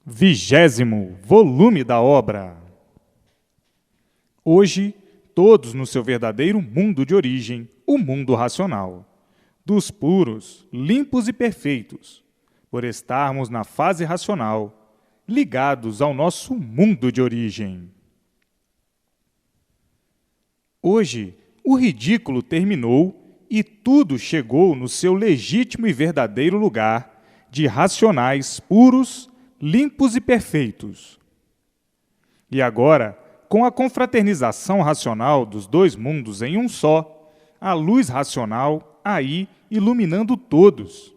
20º volume da obra. Hoje, todos no seu verdadeiro mundo de origem, o mundo racional, dos puros, limpos e perfeitos, por estarmos na fase racional, ligados ao nosso mundo de origem. Hoje, o ridículo terminou e tudo chegou no seu legítimo e verdadeiro lugar de racionais puros, limpos e perfeitos. E agora, com a confraternização racional dos dois mundos em um só, a luz racional aí iluminando todos,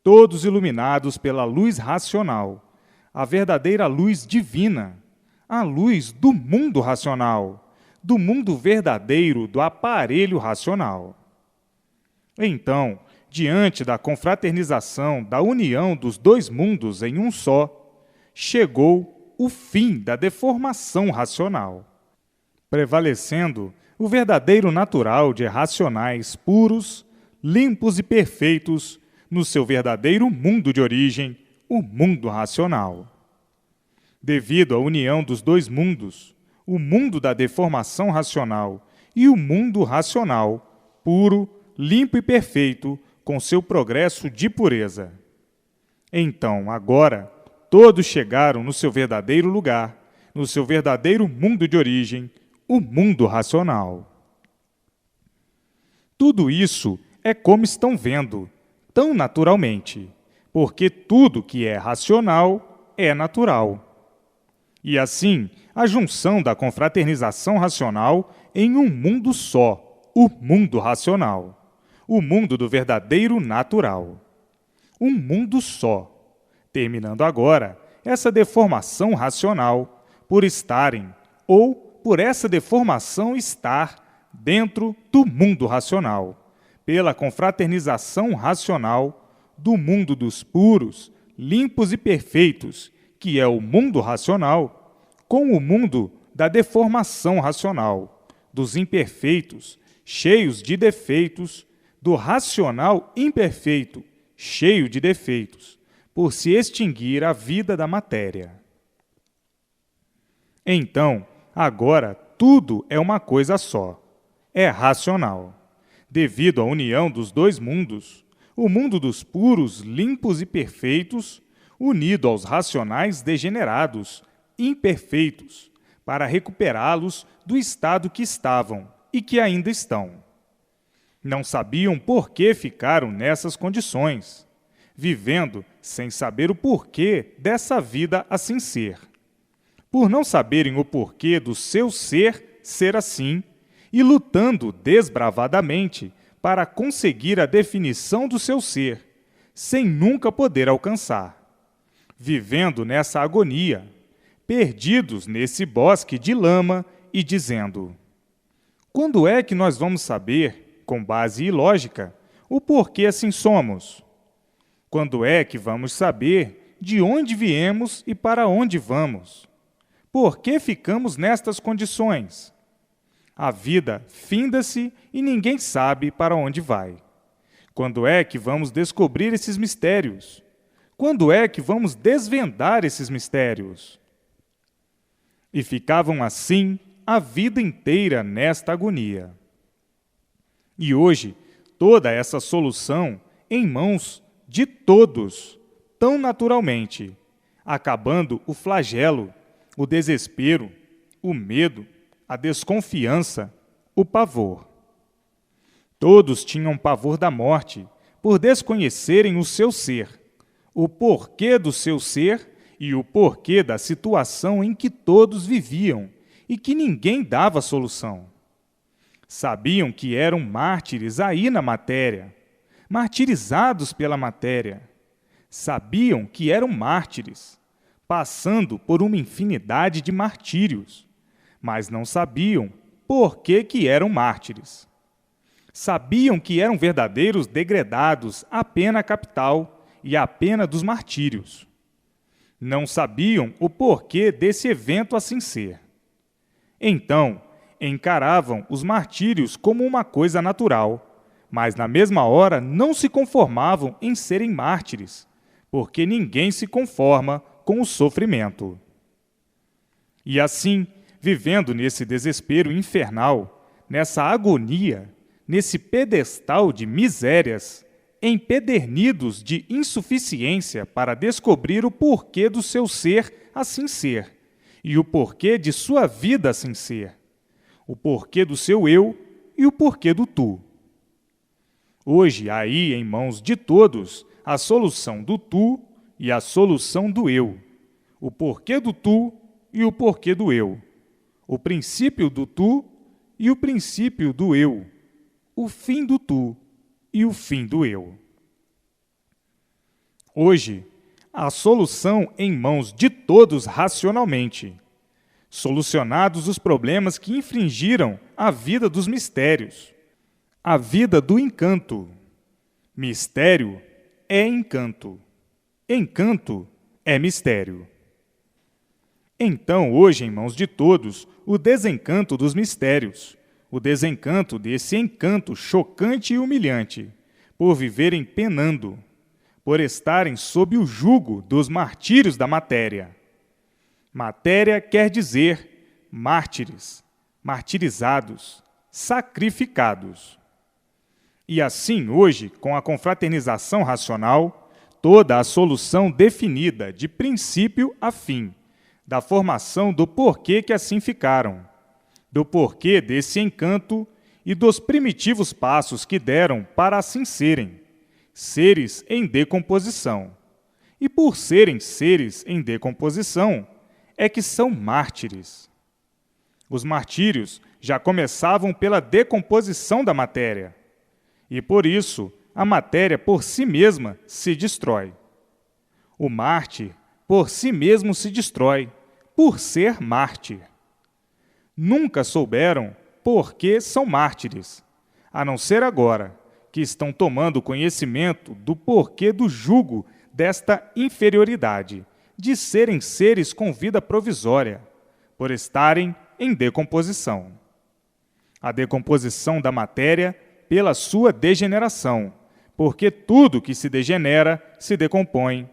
todos iluminados pela luz racional, a verdadeira luz divina, a luz do mundo racional, do mundo verdadeiro do aparelho racional. Então, diante da confraternização, da união dos dois mundos em um só, chegou o fim da deformação racional, prevalecendo o verdadeiro natural de racionais puros, limpos e perfeitos no seu verdadeiro mundo de origem, o mundo racional. Devido à união dos dois mundos, o mundo da deformação racional e o mundo racional, puro, limpo e perfeito, com seu progresso de pureza. Então, agora, todos chegaram no seu verdadeiro lugar, no seu verdadeiro mundo de origem, o mundo racional. Tudo isso é como estão vendo, tão naturalmente, porque tudo que é racional é natural. E assim, a junção da confraternização racional em um mundo só, o mundo racional. O mundo do verdadeiro natural. Um mundo só, terminando agora essa deformação racional por estarem, ou por essa deformação estar dentro do mundo racional, pela confraternização racional do mundo dos puros, limpos e perfeitos, que é o mundo racional, com o mundo da deformação racional, dos imperfeitos, cheios de defeitos, do racional imperfeito, cheio de defeitos, por se extinguir a vida da matéria. Então, agora, tudo é uma coisa só, é racional. Devido à união dos dois mundos, o mundo dos puros, limpos e perfeitos, unido aos racionais degenerados, imperfeitos, para recuperá-los do estado que estavam e que ainda estão. Não sabiam por que ficaram nessas condições, vivendo sem saber o porquê dessa vida assim ser. Por não saberem o porquê do seu ser assim, e lutando desbravadamente para conseguir a definição do seu ser, sem nunca poder alcançar. Vivendo nessa agonia, perdidos nesse bosque de lama e dizendo: quando é que nós vamos saber, com base e lógica, o porquê assim somos? Quando é que vamos saber de onde viemos e para onde vamos? Por que ficamos nestas condições? A vida finda-se e ninguém sabe para onde vai. Quando é que vamos descobrir esses mistérios? Quando é que vamos desvendar esses mistérios? E ficavam assim a vida inteira nesta agonia. E hoje, toda essa solução em mãos de todos, tão naturalmente, acabando o flagelo, o desespero, o medo, a desconfiança, o pavor. Todos tinham pavor da morte, por desconhecerem o seu ser, o porquê do seu ser e o porquê da situação em que todos viviam e que ninguém dava solução. Sabiam que eram mártires aí na matéria, martirizados pela matéria. Sabiam que eram mártires, passando por uma infinidade de martírios, mas não sabiam por que eram mártires. Sabiam que eram verdadeiros degredados à pena capital e à pena dos martírios. Não sabiam o porquê desse evento assim ser. Então, encaravam os martírios como uma coisa natural, mas na mesma hora não se conformavam em serem mártires, porque ninguém se conforma com o sofrimento. E assim, vivendo nesse desespero infernal, nessa agonia, nesse pedestal de misérias, empedernidos de insuficiência para descobrir o porquê do seu ser assim ser, e o porquê de sua vida assim ser, o porquê do seu eu e o porquê do tu. Hoje, aí em mãos de todos, a solução do tu e a solução do eu, o porquê do tu e o porquê do eu, o princípio do tu e o princípio do eu, o fim do tu e o fim do eu. Hoje, a solução em mãos de todos racionalmente, solucionados os problemas que infringiram a vida dos mistérios, a vida do encanto. Mistério é encanto. Encanto é mistério. Então, hoje, em mãos de todos, o desencanto dos mistérios, o desencanto desse encanto chocante e humilhante, por viverem penando, por estarem sob o jugo dos martírios da matéria. Matéria quer dizer mártires, martirizados, sacrificados. E assim, hoje, com a confraternização racional, toda a solução definida de princípio a fim, da formação do porquê que assim ficaram, do porquê desse encanto e dos primitivos passos que deram para assim serem, seres em decomposição. E por serem seres em decomposição, é que são mártires. Os martírios já começavam pela decomposição da matéria, e por isso a matéria por si mesma se destrói. O mártir por si mesmo se destrói, por ser mártir. Nunca souberam por que são mártires, a não ser agora, que estão tomando conhecimento do porquê do jugo desta inferioridade, de serem seres com vida provisória, por estarem em decomposição. A decomposição da matéria pela sua degeneração, porque tudo que se degenera se decompõe,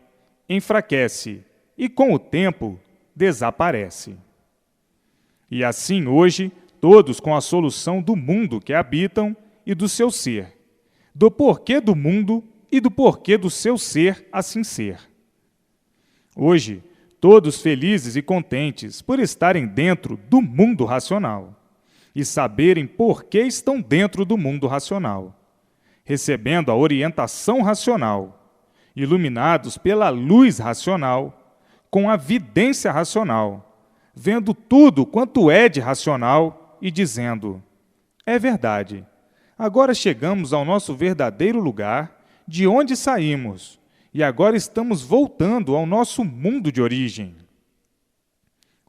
enfraquece e, com o tempo, desaparece. E assim, hoje, todos com a solução do mundo que habitam e do seu ser, do porquê do mundo e do porquê do seu ser assim ser. Hoje, todos felizes e contentes por estarem dentro do mundo racional e saberem por que estão dentro do mundo racional, recebendo a orientação racional, iluminados pela luz racional, com a vidência racional, vendo tudo quanto é de racional e dizendo: é verdade, agora chegamos ao nosso verdadeiro lugar, de onde saímos, e agora estamos voltando ao nosso mundo de origem.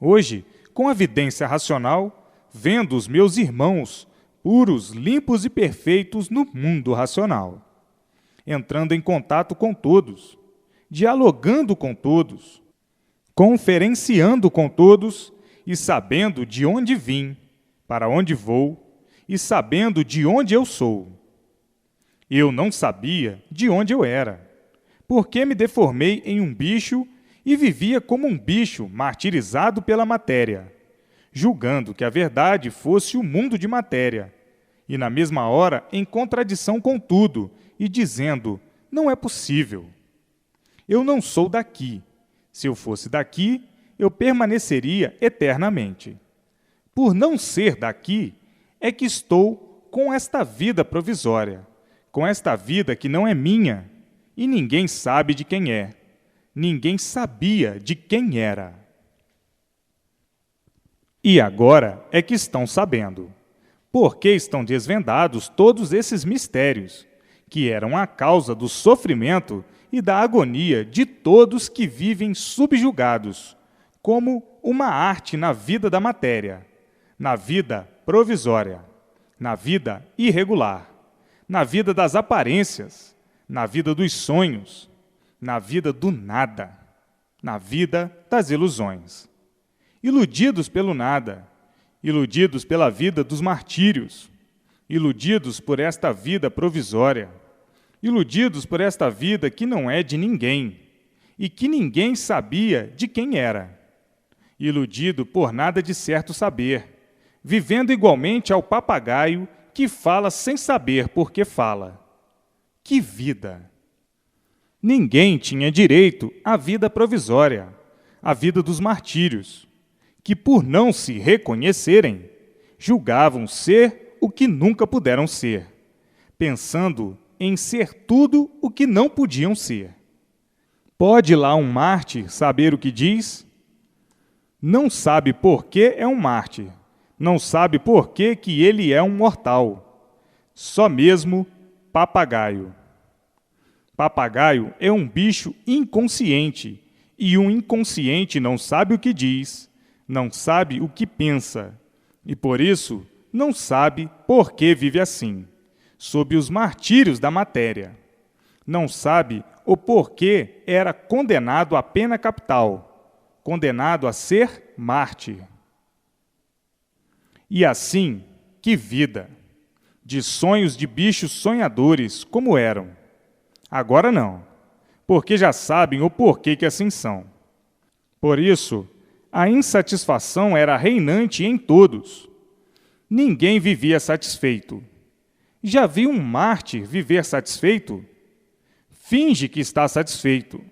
Hoje, com a vidência racional, vendo os meus irmãos puros, limpos e perfeitos no mundo racional, entrando em contato com todos, dialogando com todos, conferenciando com todos e sabendo de onde vim, para onde vou e sabendo de onde eu sou. Eu não sabia de onde eu era, porque me deformei em um bicho e vivia como um bicho martirizado pela matéria, julgando que a verdade fosse o mundo de matéria, e na mesma hora em contradição com tudo, e dizendo: não é possível. Eu não sou daqui. Se eu fosse daqui, eu permaneceria eternamente. Por não ser daqui, é que estou com esta vida provisória, com esta vida que não é minha, e ninguém sabe de quem é. Ninguém sabia de quem era. E agora é que estão sabendo. Porque estão desvendados todos esses mistérios, que eram a causa do sofrimento e da agonia de todos que vivem subjugados, como uma arte na vida da matéria, na vida provisória, na vida irregular, na vida das aparências, na vida dos sonhos, na vida do nada, na vida das ilusões. Iludidos pelo nada, iludidos pela vida dos martírios, iludidos por esta vida provisória, iludidos por esta vida que não é de ninguém, e que ninguém sabia de quem era, iludido por nada de certo saber, vivendo igualmente ao papagaio que fala sem saber por que fala. Que vida! Ninguém tinha direito à vida provisória, à vida dos martírios, que por não se reconhecerem, julgavam ser o que nunca puderam ser, pensando em ser tudo o que não podiam ser. Pode lá um mártir saber o que diz? Não sabe por que é um mártir, não sabe por que ele é um mortal. Só mesmo papagaio. Papagaio é um bicho inconsciente, e um inconsciente não sabe o que diz, não sabe o que pensa, e por isso não sabe por que vive assim, sob os martírios da matéria. Não sabe o porquê era condenado à pena capital, condenado a ser mártir. E assim, que vida! De sonhos de bichos sonhadores como eram. Agora não, porque já sabem o porquê que assim são. Por isso, a insatisfação era reinante em todos. Ninguém vivia satisfeito. Já viu um mártir viver satisfeito? Finge que está satisfeito.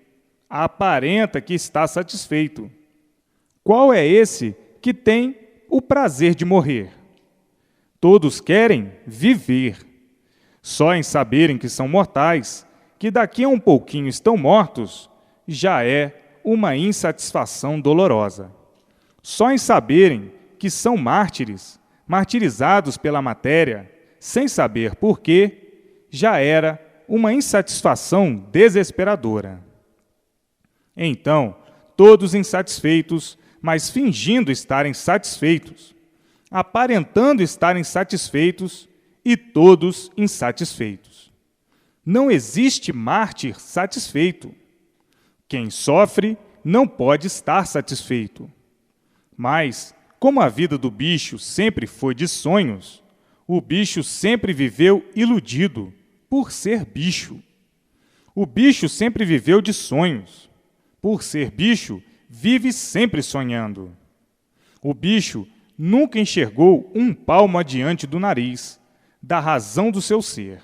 Aparenta que está satisfeito. Qual é esse que tem o prazer de morrer? Todos querem viver. Só em saberem que são mortais, que daqui a um pouquinho estão mortos, já é uma insatisfação dolorosa. Só em saberem que são mártires, martirizados pela matéria, sem saber por quê, já era uma insatisfação desesperadora. Então, todos insatisfeitos, mas fingindo estarem satisfeitos, aparentando estarem satisfeitos e todos insatisfeitos. Não existe mártir satisfeito. Quem sofre não pode estar satisfeito. Mas, como a vida do bicho sempre foi de sonhos, o bicho sempre viveu iludido por ser bicho. O bicho sempre viveu de sonhos. Por ser bicho, vive sempre sonhando. O bicho nunca enxergou um palmo adiante do nariz, da razão do seu ser.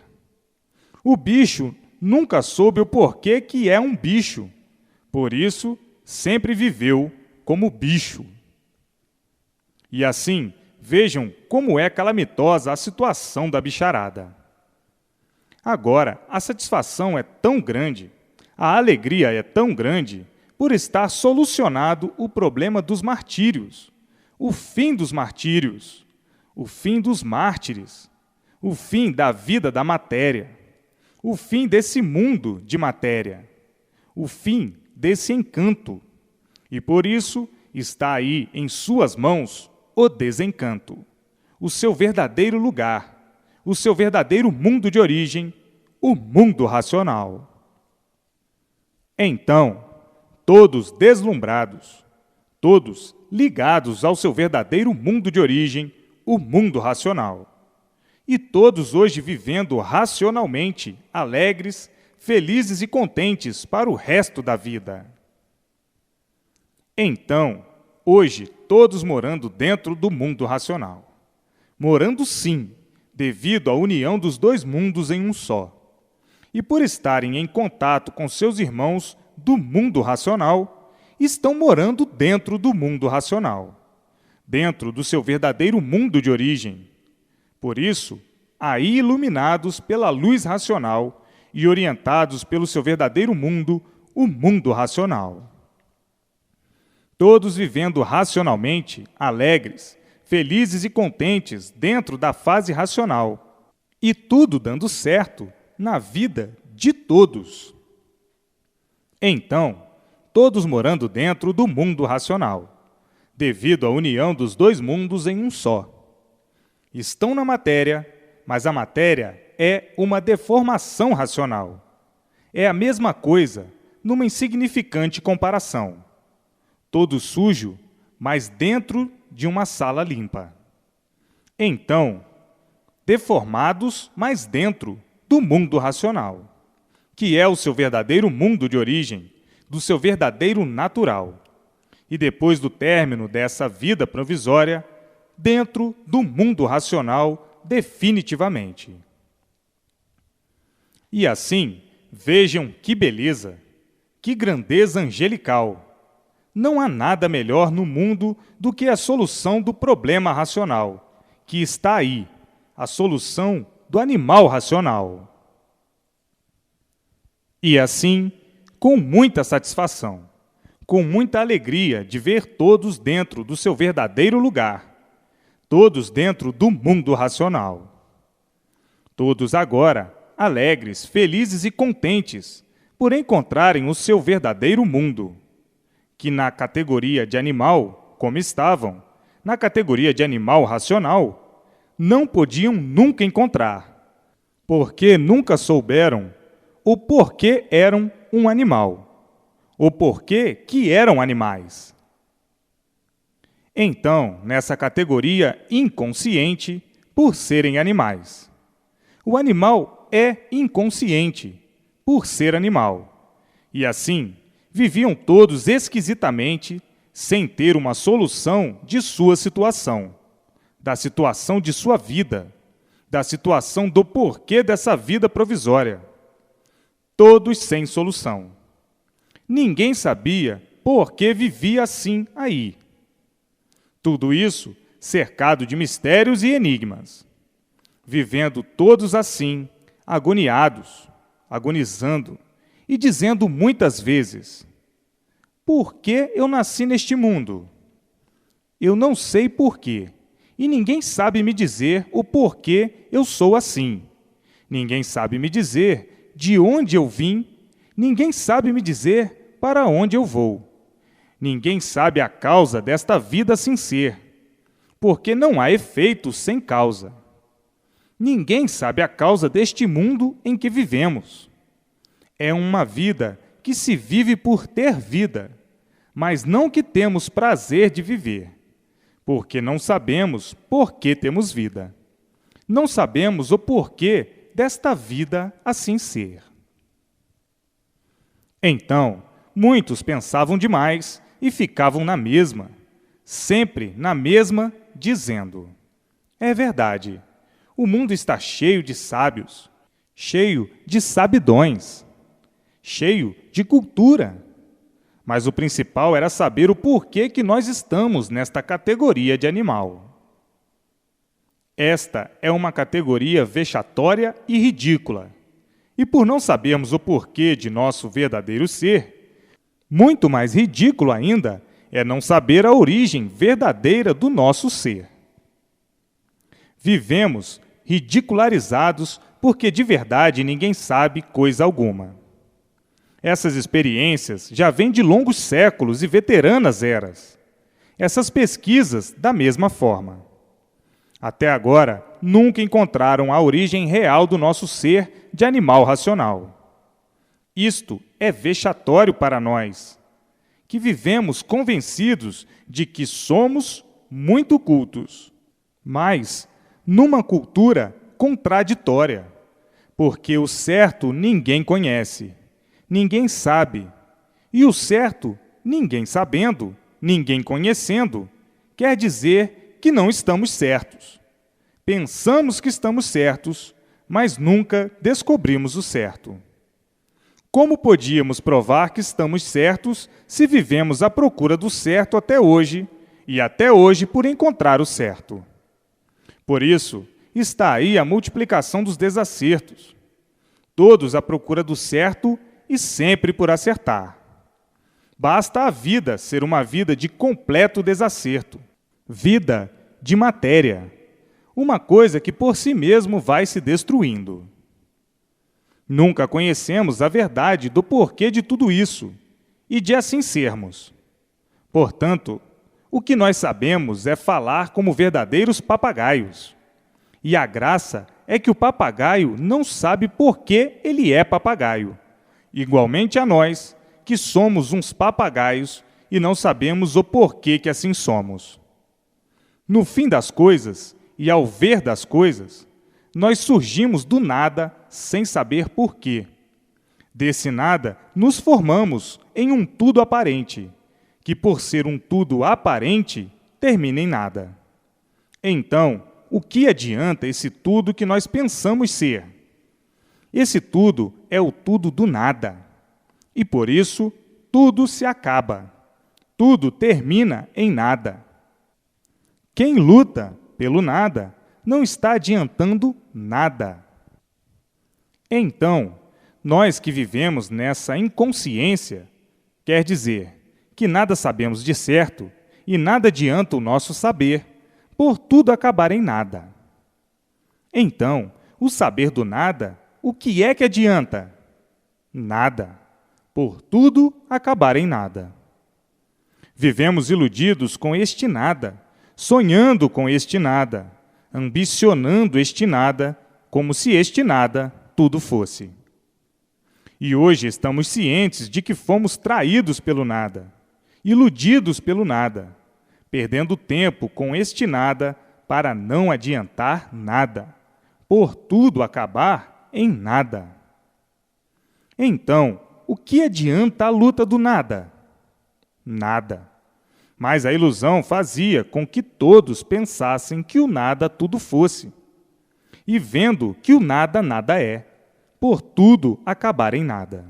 O bicho nunca soube o porquê que é um bicho. Por isso, sempre viveu como bicho. E assim, vejam como é calamitosa a situação da bicharada. Agora, a satisfação é tão grande, a alegria é tão grande, por estar solucionado o problema dos martírios, o fim dos martírios, o fim dos mártires, o fim da vida da matéria, o fim desse mundo de matéria, o fim desse encanto. E por isso está aí em suas mãos o desencanto, o seu verdadeiro lugar, o seu verdadeiro mundo de origem, o mundo racional. Então, todos deslumbrados, todos ligados ao seu verdadeiro mundo de origem, o mundo racional. E todos hoje vivendo racionalmente, alegres, felizes e contentes para o resto da vida. Então, hoje, todos morando dentro do mundo racional. Morando sim, devido à união dos dois mundos em um só. E por estarem em contato com seus irmãos do mundo racional, estão morando dentro do mundo racional, dentro do seu verdadeiro mundo de origem. Por isso, aí iluminados pela luz racional e orientados pelo seu verdadeiro mundo, o mundo racional. Todos vivendo racionalmente, alegres, felizes e contentes dentro da fase racional, e tudo dando certo na vida de todos. Então, todos morando dentro do mundo racional, devido à união dos dois mundos em um só. Estão na matéria, mas a matéria é uma deformação racional. É a mesma coisa, numa insignificante comparação. Todo sujo, mas dentro de uma sala limpa. Então, deformados, mas dentro do mundo racional, que é o seu verdadeiro mundo de origem, do seu verdadeiro natural, e depois do término dessa vida provisória, dentro do mundo racional definitivamente. E assim, vejam que beleza, que grandeza angelical! Não há nada melhor no mundo do que a solução do problema racional, que está aí, a solução do animal racional. E assim, com muita satisfação, com muita alegria de ver todos dentro do seu verdadeiro lugar, todos dentro do mundo racional. Todos agora alegres, felizes e contentes por encontrarem o seu verdadeiro mundo, que na categoria de animal, como estavam, na categoria de animal racional, não podiam nunca encontrar, porque nunca souberam o porquê eram um animal, o porquê que eram animais. Então, nessa categoria inconsciente, por serem animais. O animal é inconsciente, por ser animal. E assim, viviam todos esquisitamente, sem ter uma solução de sua situação, da situação de sua vida, da situação do porquê dessa vida provisória. Todos sem solução. Ninguém sabia por que vivia assim aí. Tudo isso cercado de mistérios e enigmas. Vivendo todos assim, agoniados, agonizando e dizendo muitas vezes: por que eu nasci neste mundo? Eu não sei porquê, e ninguém sabe me dizer o porquê eu sou assim. Ninguém sabe me dizer de onde eu vim, ninguém sabe me dizer para onde eu vou. Ninguém sabe a causa desta vida sem ser, porque não há efeito sem causa. Ninguém sabe a causa deste mundo em que vivemos. É uma vida que se vive por ter vida, mas não que temos prazer de viver, porque não sabemos por que temos vida. Não sabemos o porquê desta vida assim ser. Então, muitos pensavam demais e ficavam na mesma, sempre na mesma, dizendo: é verdade, o mundo está cheio de sábios, cheio de sabidões, cheio de cultura. Mas o principal era saber o porquê que nós estamos nesta categoria de animal. Esta é uma categoria vexatória e ridícula. E por não sabermos o porquê de nosso verdadeiro ser, muito mais ridículo ainda é não saber a origem verdadeira do nosso ser. Vivemos ridicularizados porque de verdade ninguém sabe coisa alguma. Essas experiências já vêm de longos séculos e veteranas eras. Essas pesquisas, da mesma forma. Até agora, nunca encontraram a origem real do nosso ser de animal racional. Isto é vexatório para nós, que vivemos convencidos de que somos muito cultos, mas numa cultura contraditória, porque o certo ninguém conhece, ninguém sabe, e o certo, ninguém sabendo, ninguém conhecendo, quer dizer que não estamos certos. Pensamos que estamos certos, mas nunca descobrimos o certo. Como podíamos provar que estamos certos se vivemos à procura do certo até hoje, e até hoje por encontrar o certo? Por isso, está aí a multiplicação dos desacertos. Todos à procura do certo e sempre por acertar. Basta a vida ser uma vida de completo desacerto, vida de matéria, uma coisa que por si mesmo vai se destruindo. Nunca conhecemos a verdade do porquê de tudo isso e de assim sermos. Portanto, o que nós sabemos é falar como verdadeiros papagaios. E a graça é que o papagaio não sabe por que ele é papagaio, igualmente a nós, que somos uns papagaios e não sabemos o porquê que assim somos. No fim das coisas, e ao ver das coisas, nós surgimos do nada sem saber porquê. Desse nada, nos formamos em um tudo aparente, que por ser um tudo aparente, termina em nada. Então, o que adianta esse tudo que nós pensamos ser? Esse tudo é o tudo do nada. E por isso, tudo se acaba. Tudo termina em nada. Quem luta pelo nada não está adiantando nada. Então, nós que vivemos nessa inconsciência, quer dizer que nada sabemos de certo e nada adianta o nosso saber, por tudo acabar em nada. Então, o saber do nada, o que é que adianta? Nada, por tudo acabar em nada. Vivemos iludidos com este nada, sonhando com este nada, ambicionando este nada, como se este nada tudo fosse. E hoje estamos cientes de que fomos traídos pelo nada, iludidos pelo nada, perdendo tempo com este nada para não adiantar nada, por tudo acabar em nada. Então, o que adianta a luta do nada? Nada. Mas a ilusão fazia com que todos pensassem que o nada tudo fosse, e vendo que o nada nada é, por tudo acabar em nada.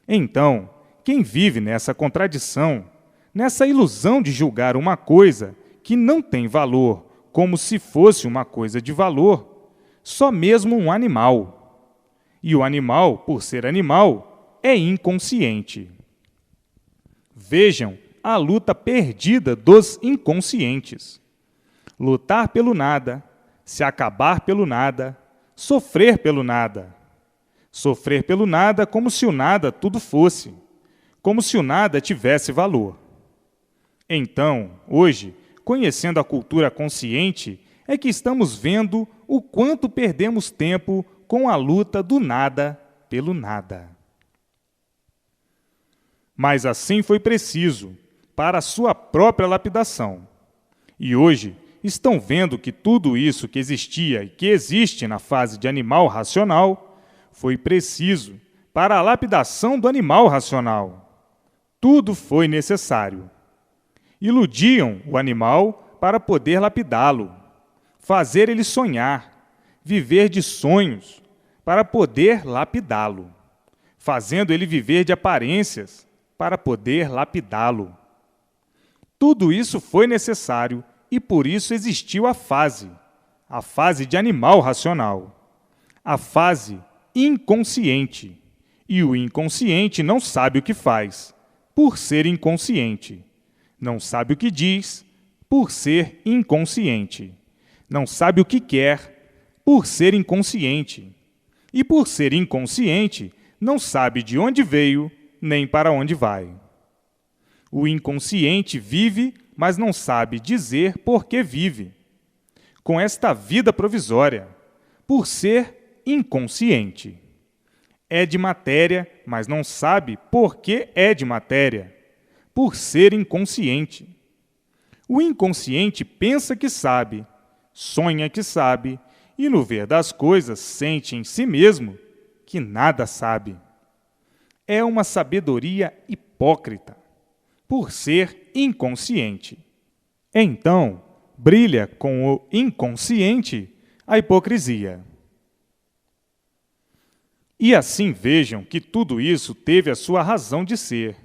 Então, quem vive nessa contradição, nessa ilusão de julgar uma coisa que não tem valor como se fosse uma coisa de valor, só mesmo um animal. E o animal, por ser animal, é inconsciente. Vejam a luta perdida dos inconscientes. Lutar pelo nada, se acabar pelo nada, sofrer pelo nada. Sofrer pelo nada como se o nada tudo fosse, como se o nada tivesse valor. Então, hoje, conhecendo a cultura consciente, é que estamos vendo o quanto perdemos tempo com a luta do nada pelo nada. Mas assim foi preciso para a sua própria lapidação. E hoje estão vendo que tudo isso que existia e que existe na fase de animal racional foi preciso para a lapidação do animal racional. Tudo foi necessário. Iludiam o animal para poder lapidá-lo, fazer ele sonhar, viver de sonhos para poder lapidá-lo, fazendo ele viver de aparências para poder lapidá-lo. Tudo isso foi necessário e por isso existiu a fase de animal racional, a fase inconsciente. E o inconsciente não sabe o que faz, por ser inconsciente. Não sabe o que diz, por ser inconsciente. Não sabe o que quer, por ser inconsciente. E por ser inconsciente, não sabe de onde veio, nem para onde vai. O inconsciente vive, mas não sabe dizer por que vive. Com esta vida provisória, por ser inconsciente. É de matéria, mas não sabe por que é de matéria, por ser inconsciente. O inconsciente pensa que sabe, sonha que sabe, e no ver das coisas sente em si mesmo que nada sabe. É uma sabedoria hipócrita, por ser inconsciente. Então, brilha com o inconsciente a hipocrisia. E assim vejam que tudo isso teve a sua razão de ser.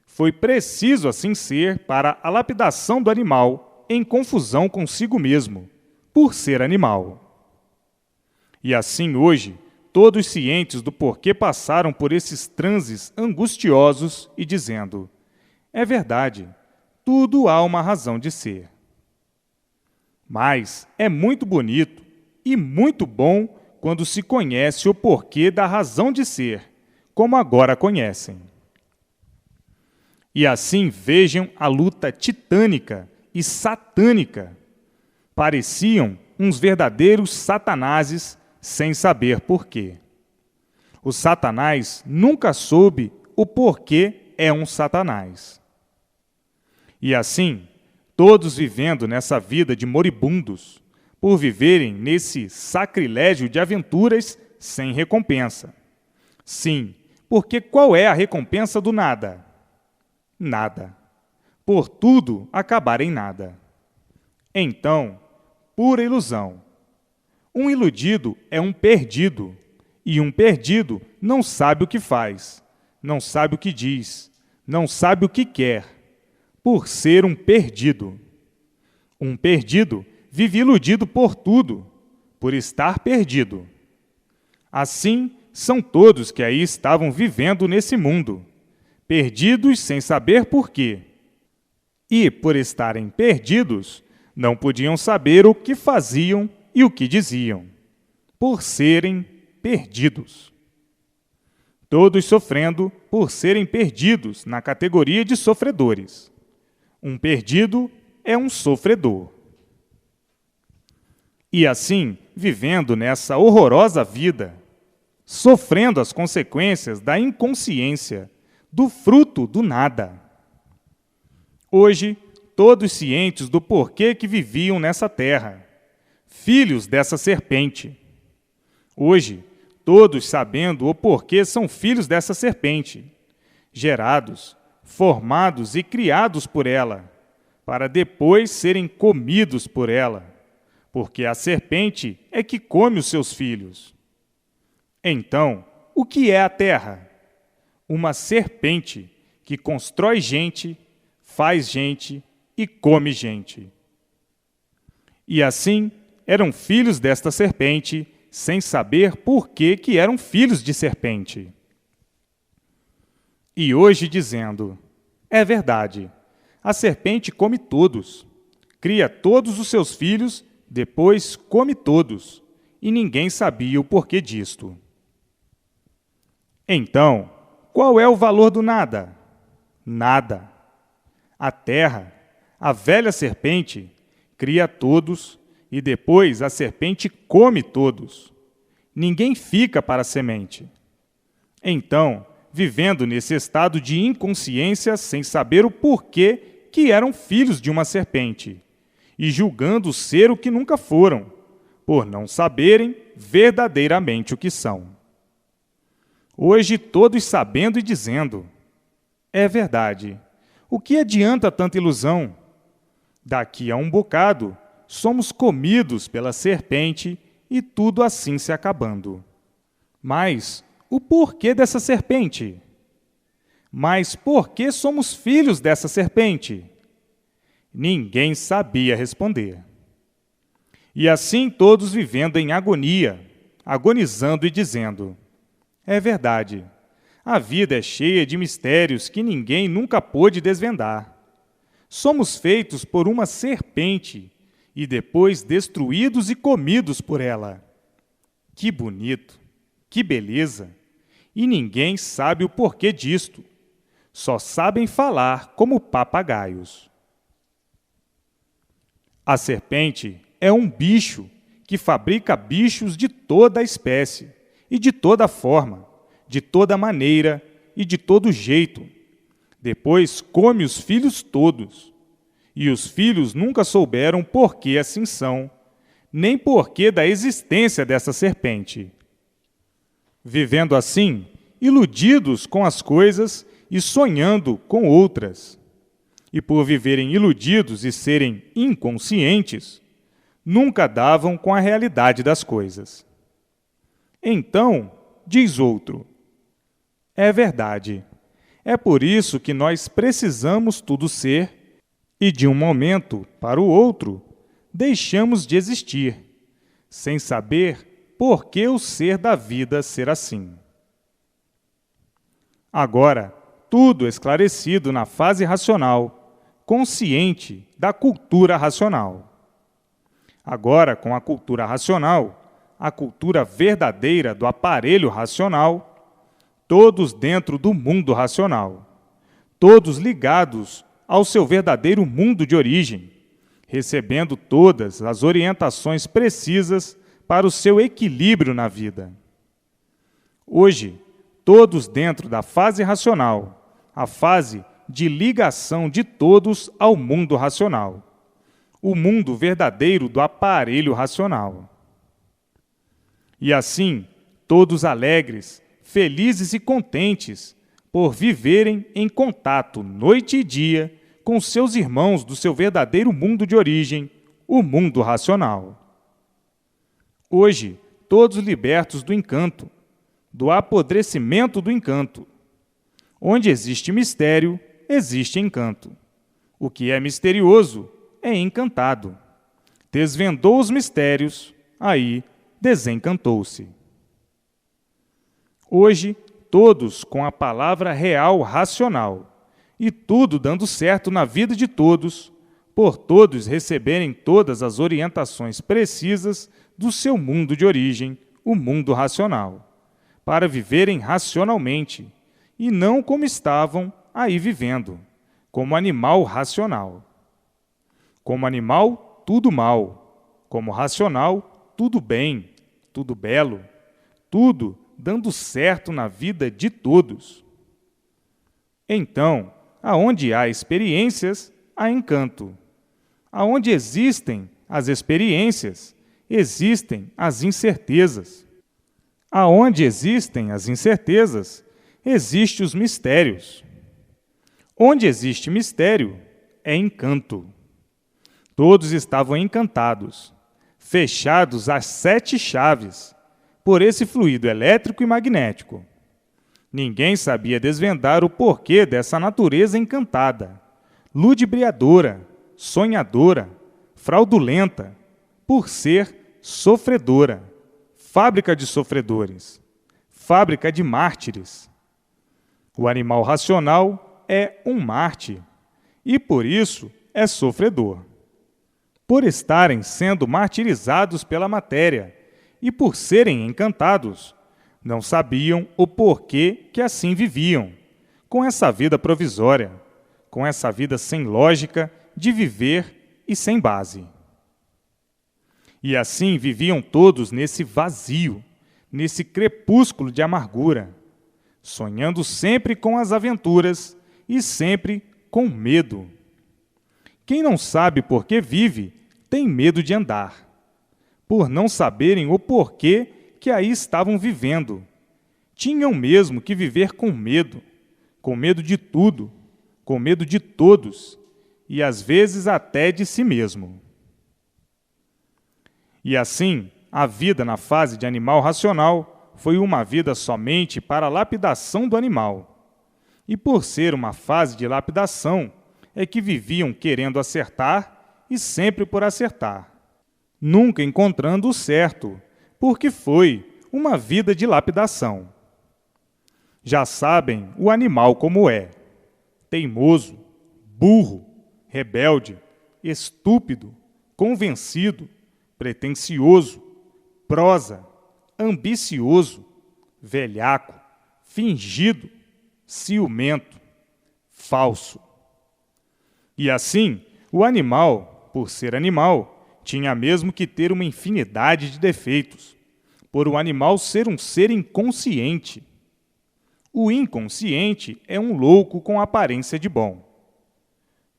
Foi preciso assim ser para a lapidação do animal em confusão consigo mesmo, por ser animal. E assim hoje, todos cientes do porquê passaram por esses transes angustiosos e dizendo: é verdade, tudo há uma razão de ser. Mas é muito bonito e muito bom quando se conhece o porquê da razão de ser, como agora conhecem. E assim vejam a luta titânica e satânica. Pareciam uns verdadeiros satanases sem saber porquê. O Satanás nunca soube o porquê é um Satanás. E assim, todos vivendo nessa vida de moribundos, por viverem nesse sacrilégio de aventuras sem recompensa, Sim, porque qual é a recompensa do nada? Nada. Por tudo acabar em nada. Então, pura ilusão. Um iludido é um perdido, e um perdido não sabe o que faz, não sabe o que diz, não sabe o que quer, por ser um perdido. Um perdido vive iludido por tudo, por estar perdido. Assim são todos que aí estavam vivendo nesse mundo, perdidos sem saber por quê. E, por estarem perdidos, não podiam saber o que faziam e o que diziam, por serem perdidos. Todos sofrendo por serem perdidos na categoria de sofredores. Um perdido é um sofredor. E assim, vivendo nessa horrorosa vida, sofrendo as consequências da inconsciência, do fruto do nada. Hoje, todos cientes do porquê que viviam nessa terra, filhos dessa serpente. Hoje, todos sabendo o porquê são filhos dessa serpente, gerados, formados e criados por ela, para depois serem comidos por ela, porque a serpente é que come os seus filhos. Então, o que é a terra? Uma serpente que constrói gente, faz gente e come gente. E assim, eram filhos desta serpente, sem saber por que eram filhos de serpente. E hoje dizendo, é verdade, a serpente come todos, cria todos os seus filhos, depois come todos, e ninguém sabia o porquê disto. Então, qual é o valor do nada? Nada. A terra, a velha serpente, cria todos, e depois a serpente come todos. Ninguém fica para a semente. Então, vivendo nesse estado de inconsciência, sem saber o porquê que eram filhos de uma serpente, e julgando ser o que nunca foram, por não saberem verdadeiramente o que são. Hoje todos sabendo e dizendo, é verdade, o que adianta tanta ilusão? Daqui a um bocado, somos comidos pela serpente e tudo assim se acabando. Mas o porquê dessa serpente? Mas por que somos filhos dessa serpente? Ninguém sabia responder. E assim todos vivendo em agonia, agonizando e dizendo, é verdade, a vida é cheia de mistérios que ninguém nunca pôde desvendar. Somos feitos por uma serpente e depois destruídos e comidos por ela. Que bonito, que beleza! E ninguém sabe o porquê disto. Só sabem falar como papagaios. A serpente é um bicho que fabrica bichos de toda a espécie e de toda forma, de toda maneira e de todo jeito. Depois come os filhos todos. E os filhos nunca souberam por que assim são, nem porquê da existência dessa serpente. Vivendo assim, iludidos com as coisas e sonhando com outras. E por viverem iludidos e serem inconscientes, nunca davam com a realidade das coisas. Então, diz outro, é verdade. É por isso que nós precisamos tudo ser, e de um momento para o outro, deixamos de existir, sem saber por que o ser da vida ser assim. Agora, tudo esclarecido na fase racional, consciente da cultura racional. Agora, com a cultura racional, a cultura verdadeira do aparelho racional, todos dentro do mundo racional, todos ligados ao seu verdadeiro mundo de origem, recebendo todas as orientações precisas para o seu equilíbrio na vida. Hoje, todos dentro da fase racional, a fase de ligação de todos ao mundo racional, o mundo verdadeiro do aparelho racional. E assim, todos alegres, felizes e contentes, por viverem em contato noite e dia com seus irmãos do seu verdadeiro mundo de origem, o mundo racional. Hoje, todos libertos do encanto, do apodrecimento do encanto. Onde existe mistério, existe encanto. O que é misterioso é encantado. Desvendou os mistérios, aí desencantou-se. Hoje, todos com a palavra real racional, e tudo dando certo na vida de todos, por todos receberem todas as orientações precisas do seu mundo de origem, o mundo racional, para viverem racionalmente, e não como estavam aí vivendo, como animal racional. Como animal, tudo mal. Como racional, tudo bem, tudo belo, tudo dando certo na vida de todos. Então, aonde há experiências, há encanto. Aonde existem as experiências, existem as incertezas. Aonde existem as incertezas, existem os mistérios. Onde existe mistério, é encanto. Todos estavam encantados, fechados às 7 chaves, por esse fluido elétrico e magnético. Ninguém sabia desvendar o porquê dessa natureza encantada, ludibriadora, sonhadora, fraudulenta, por ser sofredora, fábrica de sofredores, fábrica de mártires. O animal racional é um mártir e, por isso, é sofredor. Por estarem sendo martirizados pela matéria e por serem encantados, não sabiam o porquê que assim viviam, com essa vida provisória, com essa vida sem lógica de viver e sem base. E assim viviam todos nesse vazio, nesse crepúsculo de amargura, sonhando sempre com as aventuras e sempre com medo. Quem não sabe por que vive, tem medo de andar, por não saberem o porquê que aí estavam vivendo. Tinham mesmo que viver com medo de tudo, com medo de todos, e às vezes até de si mesmo. E assim, a vida na fase de animal racional foi uma vida somente para a lapidação do animal. E por ser uma fase de lapidação, é que viviam querendo acertar e sempre por acertar, nunca encontrando o certo, porque foi uma vida de lapidação. Já sabem o animal como é: teimoso, burro, rebelde, estúpido, convencido, pretensioso, prosa, ambicioso, velhaco, fingido, ciumento, falso. E assim, o animal, por ser animal, tinha mesmo que ter uma infinidade de defeitos, por o animal ser um ser inconsciente. O inconsciente é um louco com aparência de bom.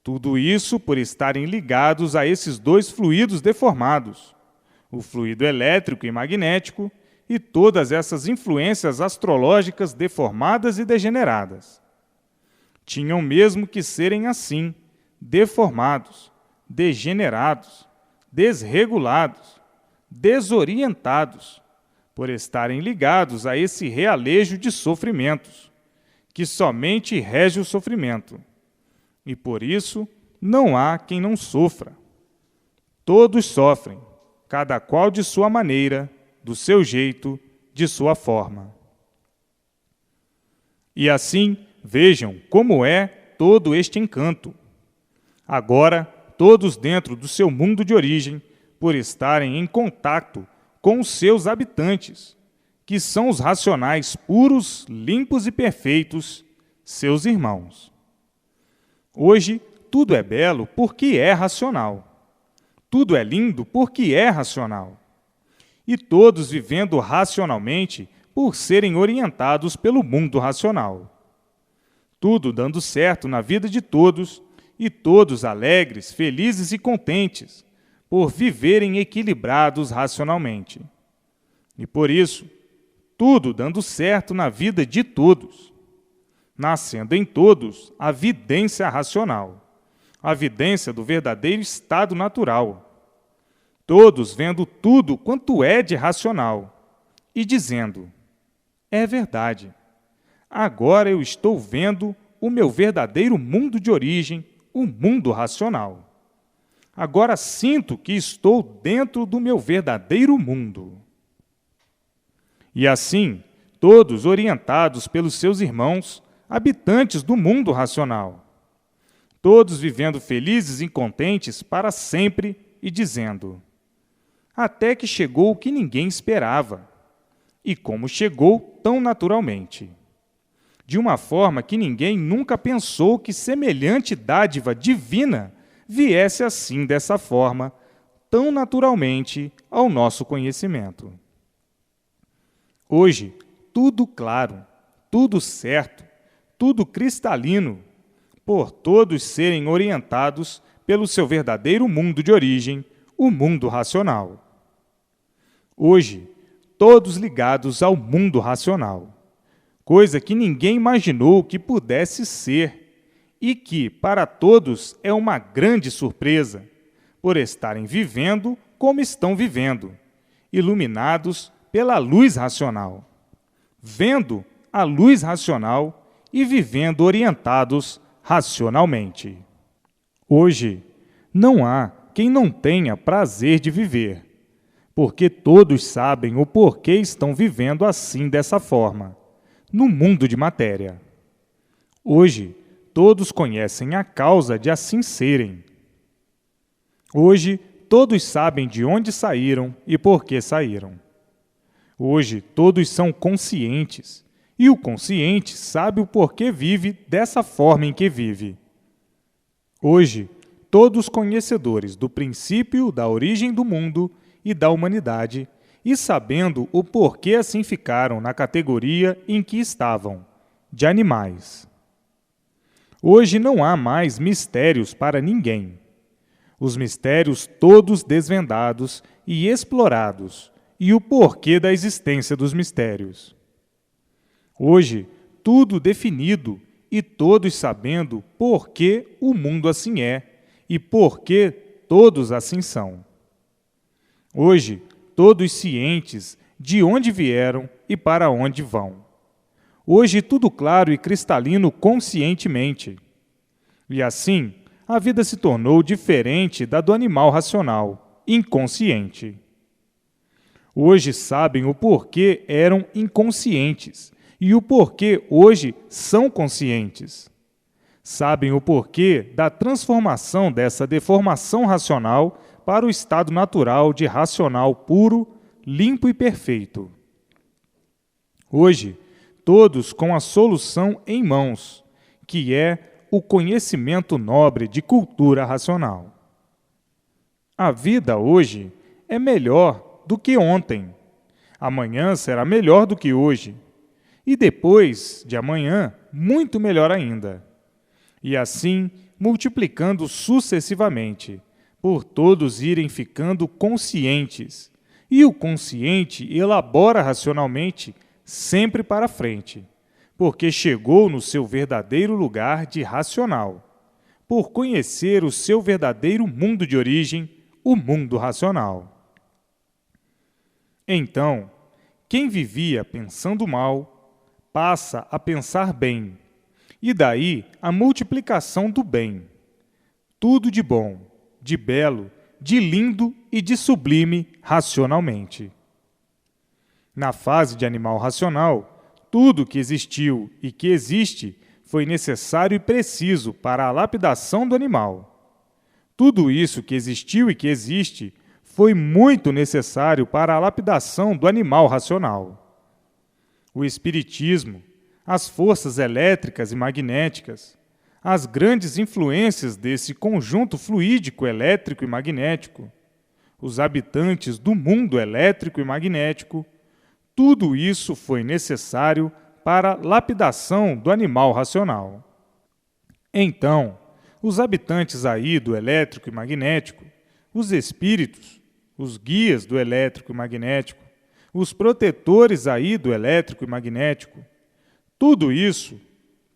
Tudo isso por estarem ligados a esses dois fluidos deformados, o fluido elétrico e magnético e todas essas influências astrológicas deformadas e degeneradas. Tinham mesmo que serem assim, deformados, degenerados, desregulados, desorientados, por estarem ligados a esse realejo de sofrimentos, que somente rege o sofrimento. E por isso não há quem não sofra. Todos sofrem, cada qual de sua maneira, do seu jeito, de sua forma. E assim, vejam como é todo este encanto. Agora, todos dentro do seu mundo de origem, por estarem em contato com os seus habitantes, que são os racionais puros, limpos e perfeitos, seus irmãos. Hoje, tudo é belo porque é racional. Tudo é lindo porque é racional. E todos vivendo racionalmente por serem orientados pelo mundo racional. Tudo dando certo na vida de todos, e todos alegres, felizes e contentes, por viverem equilibrados racionalmente. E por isso, tudo dando certo na vida de todos, nascendo em todos a vidência racional, a vidência do verdadeiro estado natural, todos vendo tudo quanto é de racional e dizendo: é verdade, agora eu estou vendo o meu verdadeiro mundo de origem, o mundo racional. Agora sinto que estou dentro do meu verdadeiro mundo. E assim, todos orientados pelos seus irmãos, habitantes do mundo racional, todos vivendo felizes e contentes para sempre e dizendo: até que chegou o que ninguém esperava, e como chegou tão naturalmente, de uma forma que ninguém nunca pensou que semelhante dádiva divina viesse assim dessa forma, tão naturalmente ao nosso conhecimento. Hoje, tudo claro, tudo certo, tudo cristalino, por todos serem orientados pelo seu verdadeiro mundo de origem, o mundo racional. Hoje, todos ligados ao mundo racional, coisa que ninguém imaginou que pudesse ser e que, para todos, é uma grande surpresa, por estarem vivendo como estão vivendo, iluminados pela luz racional, vendo a luz racional e vivendo orientados racionalmente. Hoje, não há quem não tenha prazer de viver, porque todos sabem o porquê estão vivendo assim dessa forma, no mundo de matéria. Hoje, todos conhecem a causa de assim serem. Hoje, todos sabem de onde saíram e por que saíram. Hoje, todos são conscientes, e o consciente sabe o porquê vive dessa forma em que vive. Hoje, todos conhecedores do princípio da origem do mundo e da humanidade, e sabendo o porquê assim ficaram na categoria em que estavam, de animais. Hoje não há mais mistérios para ninguém. Os mistérios todos desvendados e explorados, e o porquê da existência dos mistérios. Hoje, tudo definido e todos sabendo por que o mundo assim é e por que todos assim são. Hoje, todos cientes de onde vieram e para onde vão. Hoje, tudo claro e cristalino conscientemente. E assim, a vida se tornou diferente da do animal racional, inconsciente. Hoje sabem o porquê eram inconscientes e o porquê hoje são conscientes. Sabem o porquê da transformação dessa deformação racional para o estado natural de racional puro, limpo e perfeito. Hoje, todos com a solução em mãos, que é o conhecimento nobre de cultura racional. A vida hoje é melhor do que ontem. Amanhã será melhor do que hoje. E depois de amanhã, muito melhor ainda. E assim, multiplicando sucessivamente, por todos irem ficando conscientes. E o consciente elabora racionalmente sempre para frente, porque chegou no seu verdadeiro lugar de racional, por conhecer o seu verdadeiro mundo de origem, o mundo racional. Então, quem vivia pensando mal, passa a pensar bem, e daí a multiplicação do bem. Tudo de bom, de belo, de lindo e de sublime racionalmente. Na fase de animal racional, tudo que existiu e que existe foi necessário e preciso para a lapidação do animal. Tudo isso que existiu e que existe foi muito necessário para a lapidação do animal racional. O espiritismo, as forças elétricas e magnéticas, as grandes influências desse conjunto fluídico elétrico e magnético, os habitantes do mundo elétrico e magnético, tudo isso foi necessário para a lapidação do animal racional. Então, os habitantes aí do elétrico e magnético, os espíritos, os guias do elétrico e magnético, os protetores aí do elétrico e magnético. Tudo isso,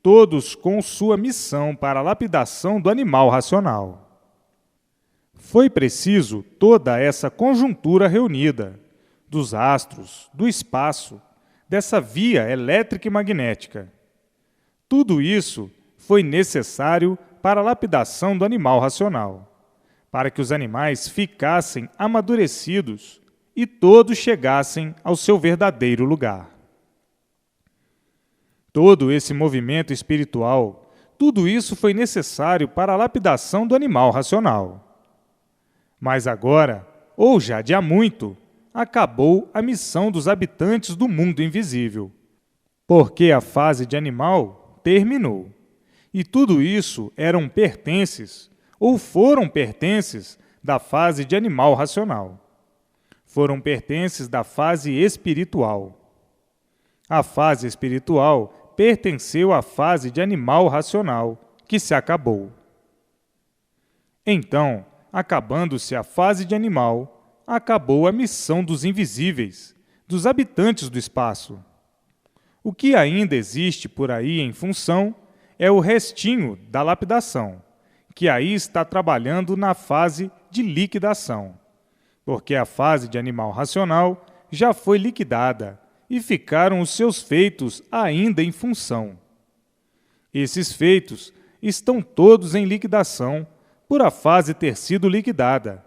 todos com sua missão para a lapidação do animal racional. Foi preciso toda essa conjuntura reunida, dos astros, do espaço, dessa via elétrica e magnética. Tudo isso foi necessário para a lapidação do animal racional, para que os animais ficassem amadurecidos e todos chegassem ao seu verdadeiro lugar. Todo esse movimento espiritual, tudo isso foi necessário para a lapidação do animal racional. Mas agora, ou já de há muito, acabou a missão dos habitantes do mundo invisível, porque a fase de animal terminou. E tudo isso eram pertences, ou foram pertences, da fase de animal racional. Foram pertences da fase espiritual. A fase espiritual pertenceu à fase de animal racional, que se acabou. Então, acabando-se a fase de animal, acabou a missão dos invisíveis, dos habitantes do espaço. O que ainda existe por aí em função é o restinho da lapidação, que aí está trabalhando na fase de liquidação, porque a fase de animal racional já foi liquidada e ficaram os seus feitos ainda em função. Esses feitos estão todos em liquidação por a fase ter sido liquidada,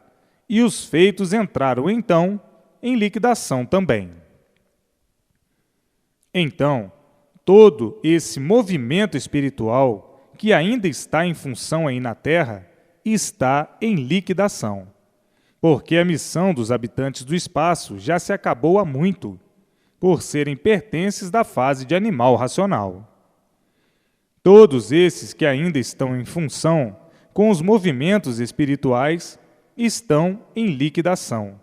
e os feitos entraram, então, em liquidação também. Então, todo esse movimento espiritual, que ainda está em função aí na Terra, está em liquidação, porque a missão dos habitantes do espaço já se acabou há muito, por serem pertences da fase de animal racional. Todos esses que ainda estão em função com os movimentos espirituais estão em liquidação.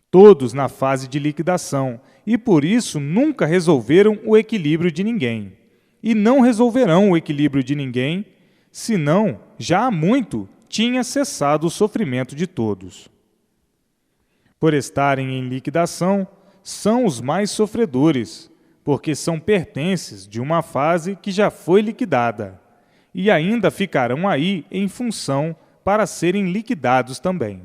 Todos na fase de liquidação, e por isso nunca resolveram o equilíbrio de ninguém. E não resolverão o equilíbrio de ninguém, senão já há muito tinha cessado o sofrimento de todos. Por estarem em liquidação, são os mais sofredores, porque são pertences de uma fase que já foi liquidada, e ainda ficarão aí em função para serem liquidados também.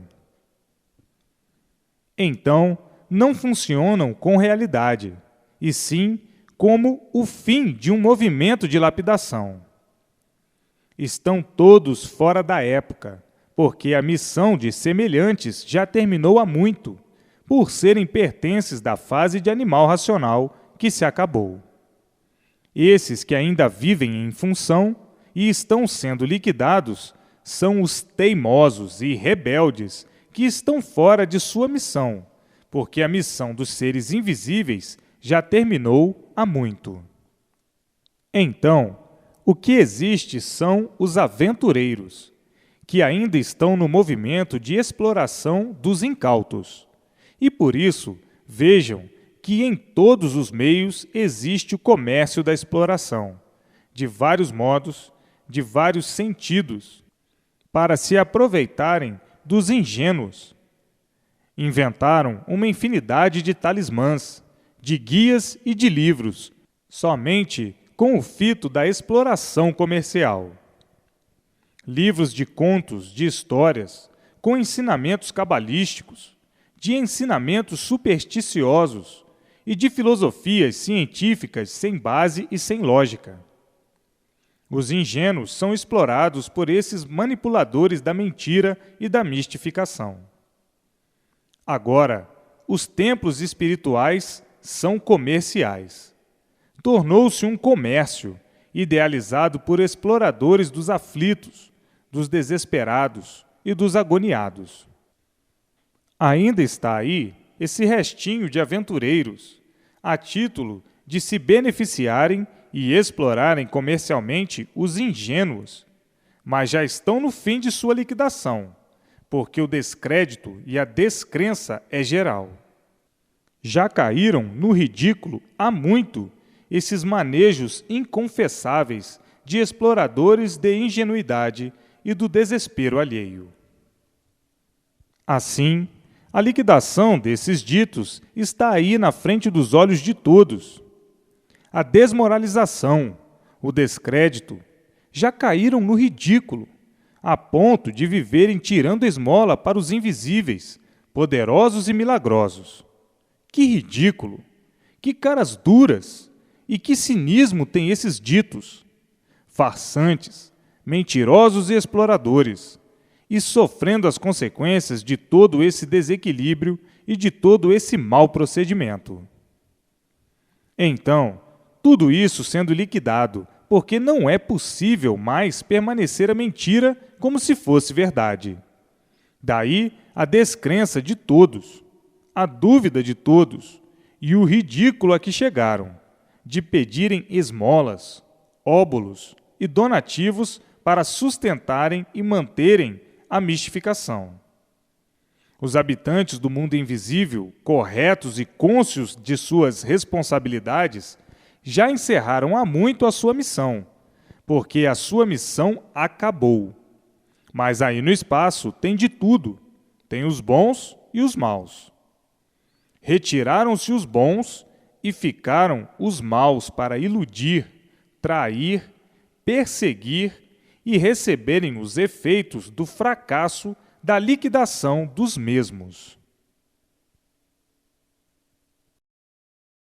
Então, não funcionam com realidade, e sim como o fim de um movimento de lapidação. Estão todos fora da época, porque a missão de semelhantes já terminou há muito, por serem pertences da fase de animal racional que se acabou. Esses que ainda vivem em função e estão sendo liquidados são os teimosos e rebeldes que estão fora de sua missão, porque a missão dos seres invisíveis já terminou há muito. Então, o que existe são os aventureiros, que ainda estão no movimento de exploração dos incautos. E por isso, vejam que em todos os meios existe o comércio da exploração, de vários modos, de vários sentidos, para se aproveitarem dos ingênuos. Inventaram uma infinidade de talismãs, de guias e de livros, somente com o fito da exploração comercial. Livros de contos, de histórias, com ensinamentos cabalísticos, de ensinamentos supersticiosos e de filosofias científicas sem base e sem lógica. Os ingênuos são explorados por esses manipuladores da mentira e da mistificação. Agora, os templos espirituais são comerciais. Tornou-se um comércio, idealizado por exploradores dos aflitos, dos desesperados e dos agoniados. Ainda está aí esse restinho de aventureiros, a título de se beneficiarem e explorarem comercialmente os ingênuos, mas já estão no fim de sua liquidação, porque o descrédito e a descrença é geral. Já caíram no ridículo há muito esses manejos inconfessáveis de exploradores de ingenuidade e do desespero alheio. Assim, A liquidação desses ditos está aí na frente dos olhos de todos. A desmoralização, o descrédito, já caíram no ridículo, a ponto de viverem tirando esmola para os invisíveis, poderosos e milagrosos. Que ridículo! Que caras duras! E que cinismo têm esses ditos! Farsantes, mentirosos e exploradores, e sofrendo as consequências de todo esse desequilíbrio e de todo esse mau procedimento. Então, tudo isso sendo liquidado, porque não é possível mais permanecer a mentira como se fosse verdade. Daí a descrença de todos, a dúvida de todos e o ridículo a que chegaram, de pedirem esmolas, óbolos e donativos para sustentarem e manterem a mistificação. Os habitantes do mundo invisível, corretos e cônscios de suas responsabilidades, já encerraram há muito a sua missão, porque a sua missão acabou. Mas aí no espaço tem de tudo, tem os bons e os maus. Retiraram-se os bons e ficaram os maus para iludir, trair, perseguir e receberem os efeitos do fracasso da liquidação dos mesmos.